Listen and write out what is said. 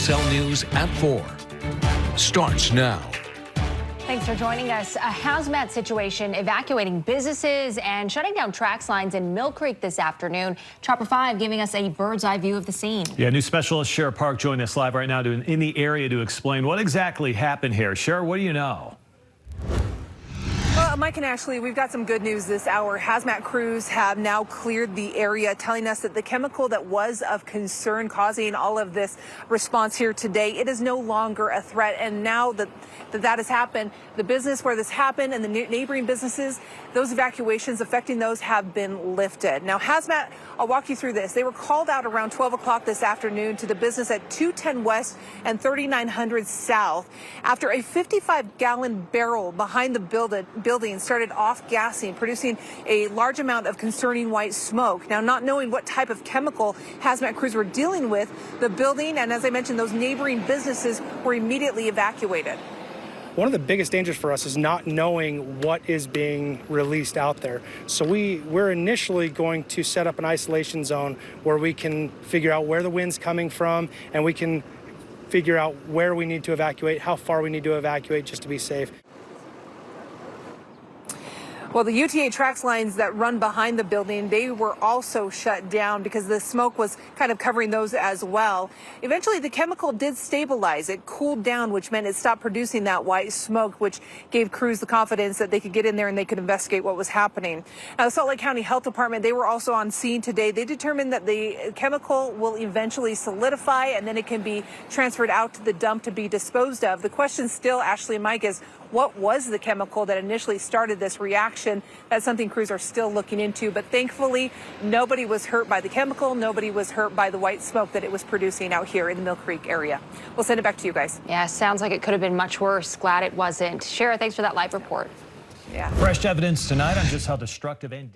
KSL News at 4 starts now. Thanks for joining us. A hazmat situation evacuating businesses and shutting down track lines in Mill Creek this afternoon. Chopper 5 giving us a bird's eye view of the scene. Yeah, new specialist Sheriff Park joining us live right now in the area to explain what exactly happened here. Sheriff, what do you know? Well, Mike and Ashley, we've got some good news this hour. Hazmat crews have now cleared the area, telling us that the chemical that was of concern causing all of this response here today, it is no longer a threat. And now that has happened, the business where this happened and the neighboring businesses, those evacuations affecting those have been lifted. Now, Hazmat, I'll walk you through this. They were called out around 12 o'clock this afternoon to the business at 210 West and 3900 South after a 55-gallon barrel behind the building started off-gassing, producing a large amount of concerning white smoke. Now, not knowing what type of chemical Hazmat crews were dealing with, the building and, as I mentioned, those neighboring businesses were immediately evacuated. One of the biggest dangers for us is not knowing what is being released out there. So we're initially going to set up an isolation zone where we can figure out where the wind's coming from, and we can figure out where we need to evacuate, how far we need to evacuate just to be safe. Well, the UTA track lines that run behind the building, they were also shut down because the smoke was kind of covering those as well. Eventually, the chemical did stabilize. It cooled down, which meant it stopped producing that white smoke, which gave crews the confidence that they could get in there and they could investigate what was happening. Now, the Salt Lake County Health Department, they were also on scene today. They determined that the chemical will eventually solidify and then it can be transferred out to the dump to be disposed of. The question still, Ashley and Mike, is what was the chemical that initially started this reaction? That's something crews are still looking into, but thankfully nobody was hurt by the chemical. Nobody was hurt by the white smoke that it was producing out here in the Mill Creek area. We'll send it back to you guys. Yeah, sounds like it could have been much worse. Glad it wasn't. Sheriff, thanks for that live report. Yeah. Fresh evidence tonight on just how destructive and